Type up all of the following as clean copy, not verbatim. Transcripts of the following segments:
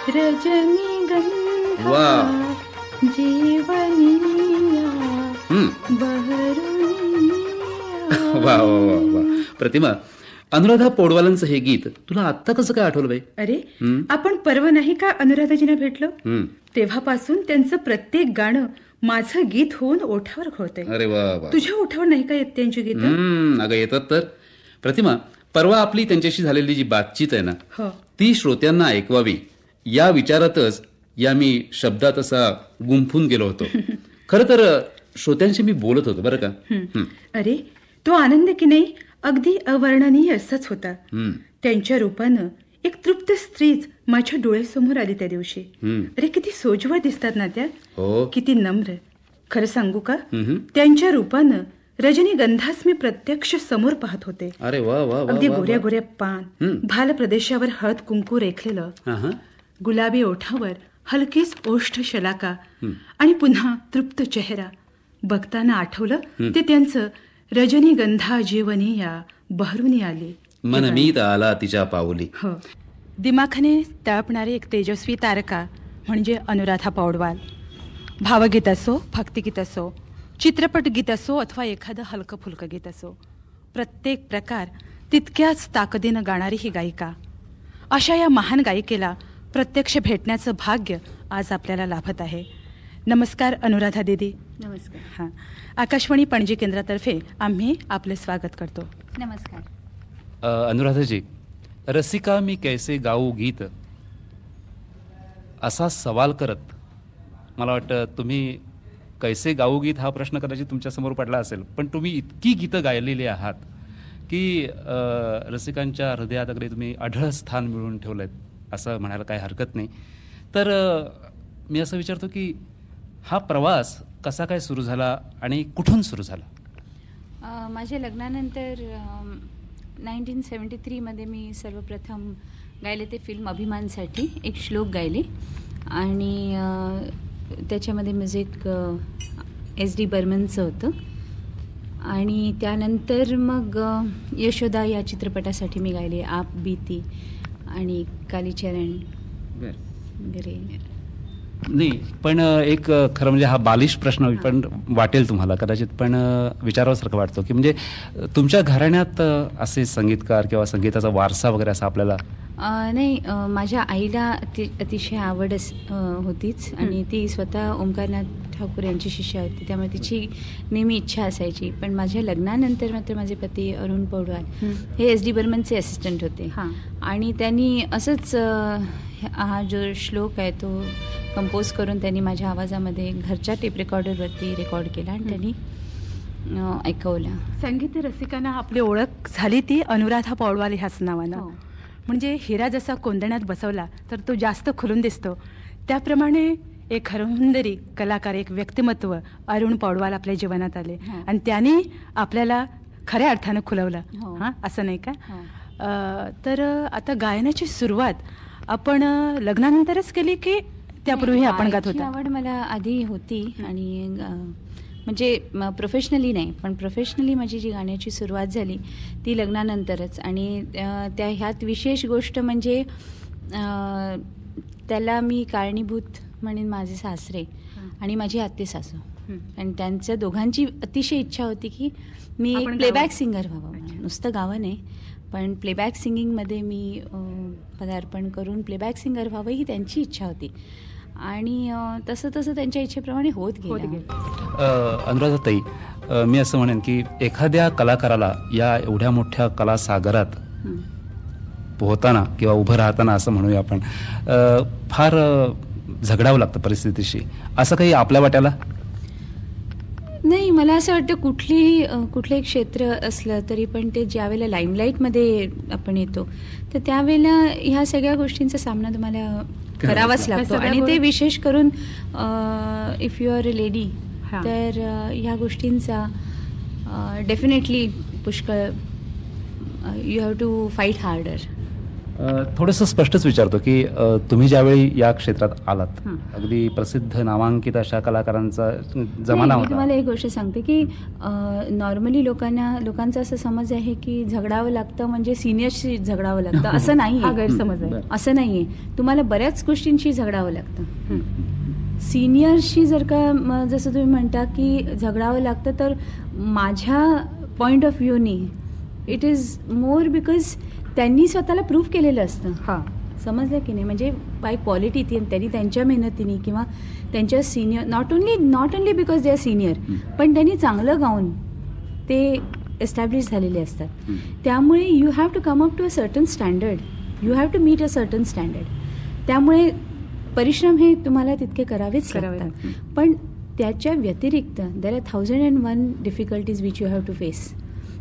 रजनीगंधा वा. जीवनिया हम्म. बहरुनिया. वा वा वा वा. प्रतिमा, अनुराधा पौडवालांचं हे गीत तुला आत्ता कसं काय आठवलं बाई? अरे, आपण परवा नाही का अनुराधाजींना भेटलो? हम्म. तेव्हापासून त्यांचं प्रत्येक गाणं माझं गीत होऊन ओठावर घोळतंय. अरे वा वा. तुझ्या ओठावर नाही का येत त्यांची गीत? अगं येतात तर. प्रतिमा, परवा आपली त्यांच्याशी झालेली जी बातचीत आहे ना, हो. ती श्रोत्यांना ऐकवावी या विचारातच या मी शब्दात असा गुंफून गेलो होतो. खरं तर श्रोत्यांशी मी बोलत होतो बरं का. अरे, तो आनंद की नाही अगदी अवर्णनीय असाच होता. त्यांच्या रूपानं एक तृप्त स्त्रीच माझ्या डोळ्यासमोर आली त्या दिवशी. अरे, किती सोज्वळ दिसतात ना त्या. हो. किती नम्र. खरं सांगू का, त्यांच्या रूपानं रजनीगंधास मी प्रत्यक्ष समोर पाहत होते. अरे वा वा वा. अगदी गोऱ्या गोऱ्या पान, भाल प्रदेशावर हळद कुंकू रेखलेलं, गुलाबी ओठावर हलकीच ओष्ठ शलाका आणि पुन्हा तृप्त चेहरा. बघताना आठवलं ते त्यांचं रजनीगंधा जीवनिया बहरुनी आली. मनमीत आला तिच्या पाऊली. हो. दिमाखाने तळपणारी एक तेजस्वी तारका म्हणजे अनुराधा पौडवाल. भावगीत असो, भक्तिगीत असो, चित्रपट गीत असो अथवा एखादं हलकं फुलकं गीत असो, प्रत्येक प्रकार तितक्याच ताकदीनं गाणारी ही गायिका. अशा या महान गायिकेला प्रत्यक्ष भेटण्याचं भाग्य आज आपल्याला लाभत आहे. नमस्कार अनुराधा दीदी. नमस्कार. हां, आकाशवाणी पणजी केंद्रातर्फे आम्ही आपले स्वागत करतो. नमस्कार. अनुराधाजी, रसिका मी कैसे गाऊ गीत असा सवाल करत मला वाटतं तुम्ही कैसे गाऊ गीत हा प्रश्न कदाचित तुमच्यासमोर पडला असेल, पण तुम्ही इतकी गीतं गायलेली आहात की रसिकांच्या हृदयात अगदी तुम्ही अढळ स्थान मिळवून ठेवलं आहे असं म्हणायला काही हरकत नाही. तर मी असं विचारतो की हा प्रवास कसा काय सुरू झाला आणि कुठून सुरू झाला? माझ्या लग्नानंतर 1973मध्ये मी सर्वप्रथम गायले ते फिल्म अभिमानसाठी एक श्लोक गायले आणि त्याच्यामध्ये म्युझिक SD बर्मनचं होतं. आणि त्यानंतर मग यशोदा या चित्रपटासाठी मी गायले आप बीती आणि कालीचरण वगैरे. नाही, पण एक खरं म्हणजे हा बालिश प्रश्न पण वाटेल तुम्हाला कदाचित, पण विचारावासारखं वाटतो की म्हणजे तुमच्या घराण्यात असे संगीतकार किंवा संगीताचा वारसा वगैरे असा आपल्याला? नाही, माझ्या आईला अतिशय आवड होतीच आणि ती स्वतः ओंकारनाथ ठाकूर यांची शिष्या होती, त्यामुळे तिची नेहमी इच्छा असायची. पण माझ्या लग्नानंतर मात्र माझे पती अरुण पौडवाल हे SD बर्मनचे असिस्टंट होते आणि त्यांनी असंच हा जो श्लोक आहे तो कंपोज करून त्यांनी माझ्या आवाजामध्ये घरच्या टेप रेकॉर्डरवरती रेकॉर्ड केला आणि त्यांनी ऐकवला. संगीत रसिकांना आपली ओळख झाली ती अनुराधा पौडवाल ह्याच नावानं. म्हणजे हिरा जसा कोंदण्यात बसवला तर तो जास्त खुलून दिसतो, त्याप्रमाणे एक हरहुंदरी कलाकार, एक व्यक्तिमत्व अरुण पौडवाल आपल्या जीवनात आले आणि त्यांनी आपल्याला खऱ्या अर्थानं खुलवलं. हां, असं नाही का? तर आता गायनाची सुरुवात आपण लग्नानंतरच केली की त्यापूर्वी आपण गात होता? आवड मला आधी होती आणि म्हणजे प्रोफेशनली नाही, पण प्रोफेशनली माझी जी गाण्याची सुरुवात झाली ती लग्नानंतरच. आणि ह्यात विशेष गोष्ट म्हणजे त्याला मी कारणीभूत म्हणेन माझे सासरे आणि माझी आत्ते सासू. आणि त्यांच्या दोघांची अतिशय इच्छा होती की मी प्लेबॅक सिंगर व्हावं. नुसतं गावं नाही, पण प्लेबॅक सिंगिंगमध्ये मी पदार्पण करून प्लेबॅक सिंगर व्हावं ही त्यांची इच्छा होती आणि तसं तसं त्यांच्या इच्छेप्रमाणे होत गेलं. अनुराधाताई, मी असं म्हणेन की एखाद्या कलाकाराला या एवढ्या मोठ्या कलासागरात पोहताना किंवा उभं राहताना असं म्हणूया आपण फार झगडावं लागतं परिस्थितीशी, असं काही आपल्या वाट्याला? नाही, मला असं वाटतं कुठलंही क्षेत्र असलं तरी पण ते ज्यावेळेला लाईमलाईटमध्ये आपण येतो तर त्यावेळेला ह्या सगळ्या गोष्टींचा सामना तुम्हाला करावाच लागतो. आणि ते विशेष करून if you are a lady तर ह्या गोष्टींचा डेफिनेटली पुष्कळ you have to fight harder. थोडंसं स्पष्टच विचारतो की तुम्ही ज्यावेळी या क्षेत्रात आलात, अगदी प्रसिद्ध नामांकित अशा कलाकारांचा जमाना नाही, मी होता. तुम्हाला एक गोष्ट सांगते की नॉर्मली लोकांचा असं समज आहे की झगडावं लागतं म्हणजे सिनियर्सशी झगडावं लागतं. असं हा नाही, गैरसमज आहे. असं नाहीये. तुम्हाला बऱ्याच गोष्टींशी झगडावं लागतं. सिनियर्सशी जर का जसं तुम्ही म्हणता की झगडावं लागतं, तर माझ्या पॉइंट ऑफ व्ह्यूनी इट इज मोर बिकॉज त्यांनी स्वतःला प्रूव्ह केलेलं असतं. हा समजलं की नाही, म्हणजे बाय क्वालिटी त्यांनी त्यांच्या मेहनतीने किंवा त्यांच्या senior not only because they are senior, पण त्यांनी चांगलं गाऊन ते एस्टॅब्लिश झालेले असतात. त्यामुळे you have to come up to a certain standard, you have to meet a certain standard. त्यामुळे परिश्रम हे तुम्हाला तितके करावेच लागतात. पण त्याच्या व्यतिरिक्त there are 1001 difficulties which you have to face.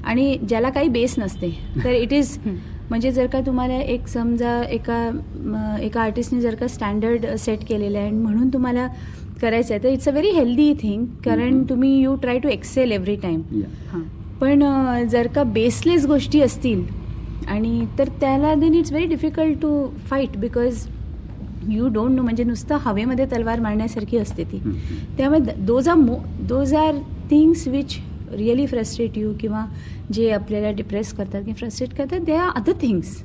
आणि ज्याला काही बेस नसते तर इट इज म्हणजे जर का तुम्हाला एक समजा एका आर्टिस्टने जर का स्टँडर्ड सेट केलेलं आहे आणि म्हणून तुम्हाला करायचं आहे, तर it's a very healthy thing, कारण तुम्ही you try to excel every time. पण जर का बेसलेस गोष्टी असतील आणि तर त्याला then it's very difficult to fight, because you don't know, म्हणजे नुसतं हवेमध्ये तलवार मारण्यासारखी असते ती. त्यामुळे those are things which really frustrate you, किंवा जे आपल्याला डिप्रेस करतात किंवा फ्रस्ट्रेट करतात, दे आर अदर थिंग्स.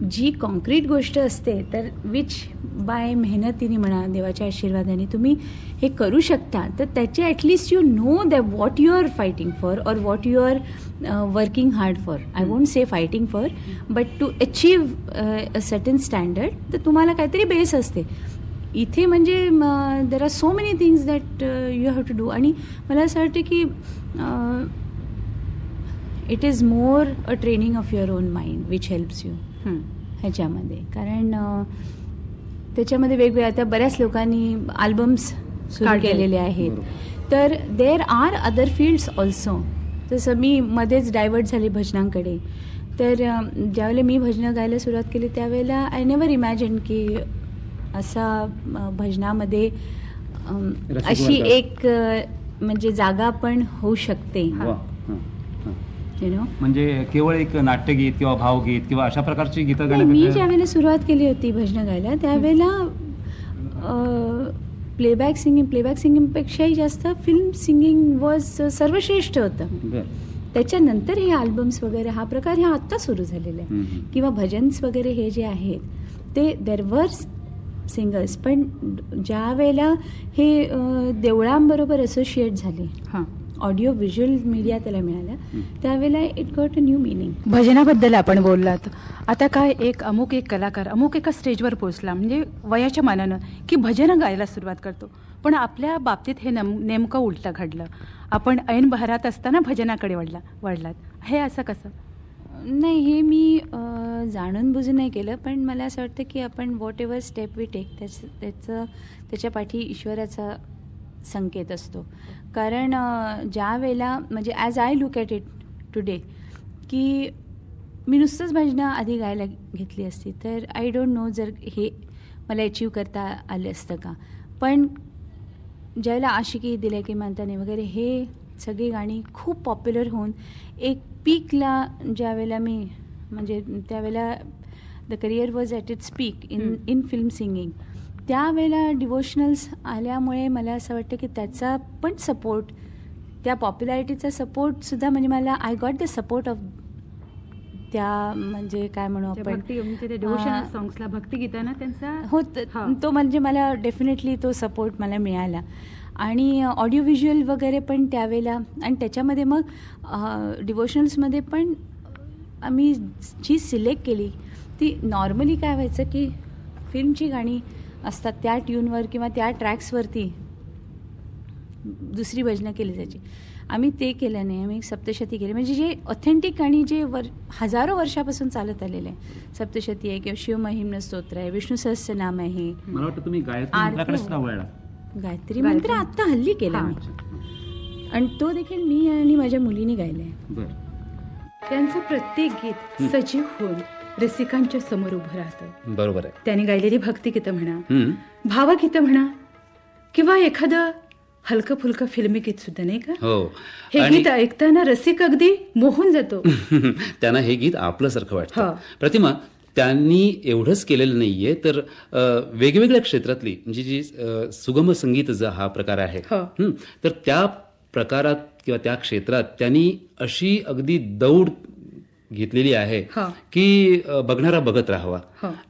जी कॉन्क्रीट गोष्ट असते तर विच बाय मेहनतीने म्हणा, देवाच्या आशीर्वादाने तुम्ही हे करू शकता, तर त्याचे at least you know that what you are fighting for or what you are working hard for. I won't say fighting for, but to achieve a certain standard, तर तुम्हाला काहीतरी बेस असते. इथे म्हणजे there are so many things that you have to do. आणि मला असं वाटतं की it is more a training of your own mind which helps you ह्याच्यामध्ये. कारण त्याच्यामध्ये वेगवेगळ्या आता बऱ्याच लोकांनी अल्बम्स सुरू केलेले आहेत, तर there are other fields also. जसं मी मध्येच डायव्हर्ट झाले भजनांकडे, तर ज्यावेळेला मी भजनं गायला सुरुवात केली त्यावेळेला आय नेव्हर इमॅजिन की असा भजनामध्ये अशी एक म्हणजे जागा पण होऊ शकते. यु नो, म्हणजे केवळ एक नाट्यगीत किंवा भावगीत किंवा अशा प्रकारची गीतं मी गाण्यापेक्षा ज्यावेळेला सुरुवात केली होती भजनं गायला त्यावेळेला प्लेबॅक सिंगिंगपेक्षाही जास्त फिल्म सिंगिंग वॉज सर्वश्रेष्ठ होतं. त्याच्यानंतर हे अल्बम्स वगैरे हा प्रकार हा आत्ता सुरू झालेला आहे, किंवा भजन्स वगैरे हे जे आहेत ते देर वर सिंगर्स. पण ज्या वेळेला हे देवळांबरोबर असोसिएट झाले, ऑडिओ व्हिज्युअल मीडिया त्याला मिळाला, त्यावेळेला it got a new meaning. भजनाबद्दल आपण बोललात, आता काय एक कलाकार एका स्टेजवर पोहोचला म्हणजे वयाच्या मानानं की भजनं गायला सुरुवात करतो, पण आपल्या बाबतीत हे नेमकं उलटं घडलं. आपण ऐन बहरात असताना भजनाकडे वळलात, हे असं कसं? नाही, हे मी जाणून बुजून नाही केलं, पण मला असं वाटतं की आपण whatever step we take त्याच्या पाठी ईश्वराचा संकेत असतो. कारण ज्या वेळेला म्हणजे as I look at it today, की मी नुसतंच भजनं आधी गायला घेतली असती तर आय डोंट नो जर हे मला अचीव करता आलं असतं का. पण ज्यावेळेला आशिकी दिले की म्हणताने वगैरे हे सगळी गाणी खूप पॉप्युलर होऊन एक पीकला ज्यावेळेला मी म्हणजे त्यावेळेला the career was at its peak in film singing, त्यावेळेला डिवोशनल्स आल्यामुळे मला असं वाटतं की त्याचा पण सपोर्ट, त्या पॉप्युलॅरिटीचा सपोर्टसुद्धा म्हणजे मला I got the support of त्या म्हणजे काय म्हणू आपण डिवोशनल सॉंग्सला भक्तिगीतांना त्यांचा हो तो म्हणजे मला डेफिनेटली तो सपोर्ट मला मिळाला. आणि ऑडिओ व्हिज्युअल वगैरे पण त्यावेळेला, आणि त्याच्यामध्ये मग डिवोशनल्समध्ये पण आम्ही जी सिलेक्ट केली ती नॉर्मली काय व्हायचं की फिल्मची गाणी असतात त्या ट्यूनवर किंवा त्या ट्रॅक्सवरती दुसरी भजनं केली जायची. आम्ही ते केलं नाही, आम्ही सप्तशती केली, म्हणजे जे ऑथेंटिक गाणी जे हजारो वर्षापासून चालत आलेलं आहे. सप्तशती आहे किंवा शिवमहिम्न स्तोत्र आहे, विष्णू सहस्त्रनाम आहे. मला वाटतं तुम्ही गायत्री मंत्र आत्ता हल्ली केला मी, आणि तो देखील मी आणि माझ्या मुलीने गायलाय. त्यांचं प्रत्येक गीत सजीव होऊन रसिकांच्या समोर उभं राहतं. बरोबर आहे. त्यांनी गायलेली भक्तिगीतं म्हणा, भावगीतं म्हणा, किंवा एखादं हलकं फुलकं फिल्मी गीत सुद्धा, नाही का? हो. हे गीत ऐकताना रसिक अगदी मोहून जातो. त्यांना हे गीत आपल्यासारखं वाटतं. प्रतिमा, त्यांनी एवढंच केलेलं नाहीये तर वेगवेगळ्या क्षेत्रातली म्हणजे जी सुगम संगीत जो हा प्रकार आहे तर त्या प्रकारात किंवा त्या क्षेत्रात त्यांनी अशी अगदी दौड घेतलेली आहे की बघणारा बघत राहावा.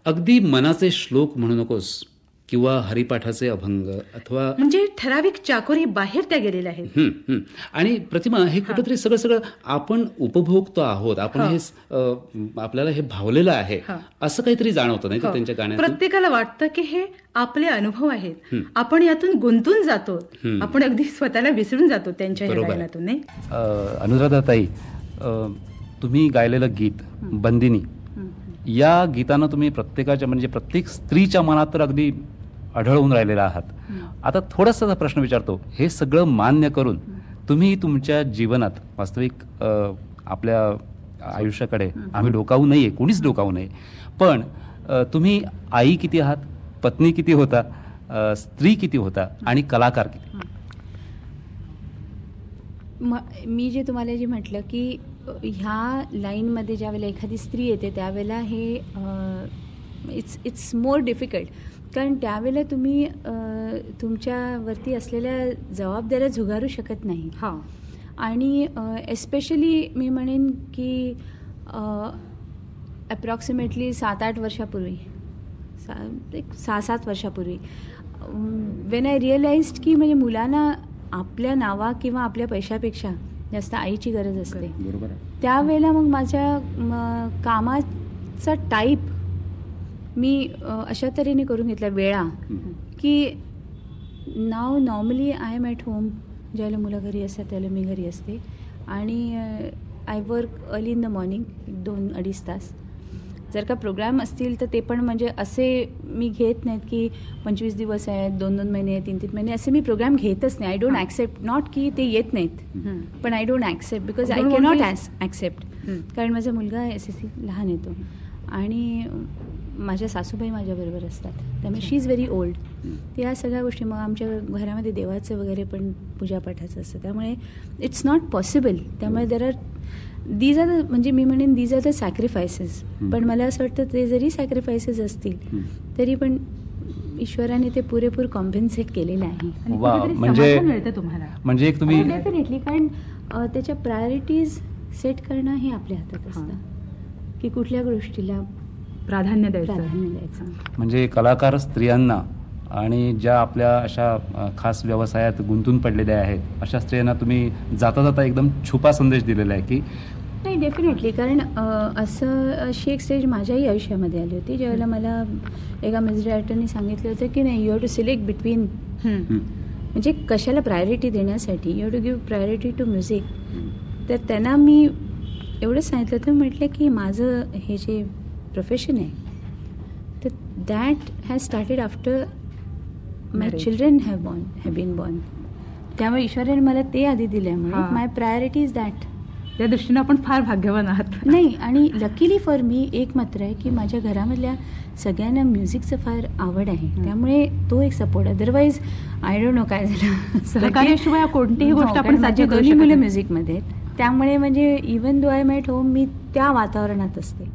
अगदी मनाचे श्लोक म्हणू नकोस किंवा हरिपाठाचे अभंग अथवा म्हणजे ठराविक चाकोरी बाहेर त्या गेलेल्या आहेत. आणि प्रतिमा हे कुठेतरी सगळं आपण उपभोगतो आहोत, आपण हे आपल्याला हे भावलेलं आहे असं काहीतरी जाणवतं नाही तर त्यांच्या गाण्यात. प्रत्येकाला वाटतं की हे आपले अनुभव आहेत, आपण यातून गुंतून जातो, आपण अगदी स्वतःला विसरून जातो त्यांच्या गायनातून. अनुराधाताई, तुम्ही गायलेलं गीत बंदिनी या गीतानं तुम्ही प्रत्येकाच्या म्हणजे प्रत्येक स्त्रीच्या मनात तर अगदी आढळून राहिलेला आहात. आता थोडासा प्रश्न विचारतो, हे सगळं मान्य करून तुम्ही तुमच्या जीवनात वास्तविक आपल्या आयुष्याकडे आम्ही डोकावू नये, कोणीच डोकावू नये, पण तुम्ही आई किती आहात, पत्नी किती होता, स्त्री किती होता आणि कलाकार किती? मी जे तुम्हाला जे म्हटलं की ह्या लाईनमध्ये ज्यावेळेला एखादी स्त्री येते त्यावेळेला हे इट्स मोर डिफिकल्ट, कारण त्यावेळेला तुम्ही तुमच्यावरती असलेल्या जबाबदाऱ्या झुगारू शकत नाही. आणि एस्पेशली मी म्हणेन की अप्रॉक्सिमेटली 7-8 वर्षापूर्वी, 6-7 वर्षापूर्वी वेन आय रिअलाइज्ड की म्हणजे मुलांना आपल्या नावा किंवा आपल्या पैशापेक्षा जास्त आईची गरज असते. त्यावेळेला मग माझ्या कामाचा टाईप मी अशा तऱ्हेने करून घेतला वेळा की नाव normally I am at home, ज्यावेळेला मुलं घरी असतात त्यावेळेला मी घरी असते आणि I work early in the morning 2-2.5 तास. जर का प्रोग्राम असतील तर ते पण म्हणजे असे मी घेत नाहीत की 25 दिवस आहेत, 2-2 महिने, 3-3 महिने असे मी प्रोग्राम घेतच नाही. आय डोंट ॲक्सेप्ट, नॉट की ते येत नाहीत, पण I don't accept because I can not accept, कारण माझा मुलगा SSC लहान येतो आणि माझ्या सासूबाई माझ्याबरोबर असतात, त्यामुळे शी इज व्हेरी ओल्ड. त्या सगळ्या गोष्टी, मग आमच्या घरामध्ये देवाचं वगैरे पण पूजापाठाचं असतं, त्यामुळे इट्स नॉट पॉसिबल. त्यामुळे देर आर दीज आर म्हणजे मी म्हणेन दीज आर द सॅक्रिफायसेस. पण मला असं वाटतं ते जरी सॅक्रिफायसेस असतील तरी पण ईश्वराने ते पुरेपूर कॉम्पेन्सेट केलेलं आहे. म्हणजे एक तुम्ही डेफिनेटली, कारण त्याच्या प्रायोरिटीज सेट करणं हे आपल्या हातात असतं की कुठल्या गोष्टीला प्राधान्य द्यायचं. म्हणजे कलाकार स्त्रियांना आणि ज्या आपल्या अशा खास व्यवसायात गुंतून पडलेल्या आहेत अशा स्त्रियांना तुम्ही जाता जाता एकदम छुपा संदेश दिलेला आहे की नाही? डेफिनेटली, कारण अशी एक स्टेज माझ्याही आयुष्यामध्ये आली होती ज्यावेळेला मला एका म्युझिक डायरेक्टरनी सांगितलं होतं की नाही, you have to select between, म्हणजे कशाला प्रायोरिटी देण्यासाठी you have to give priority to music. तर त्यांना मी एवढंच सांगितलं होतं, म्हटलं की माझं हे जे प्रोफेशन आहे तर that has started after my children have been born. त्यामुळे ईश्वराने मला ते आधी दिल्यामुळे माय प्रायोरिटी इज दॅट. त्या दृष्टीने आपण फार भाग्यवान आहात. नाही, आणि लकीली फॉर मी एक मात्र आहे की माझ्या घरामधल्या सगळ्यांना म्युझिकचं फार आवड आहे, त्यामुळे तो एक support. Otherwise I don't know काय झालं, सहकार्याशिवाय कोणतीही गोष्ट आपण साध्य करू दोन्ही शकत मुलं नाही. म्युझिकमध्ये आहेत, त्यामुळे म्हणजे even though I am at home मी त्या वातावरणात असते.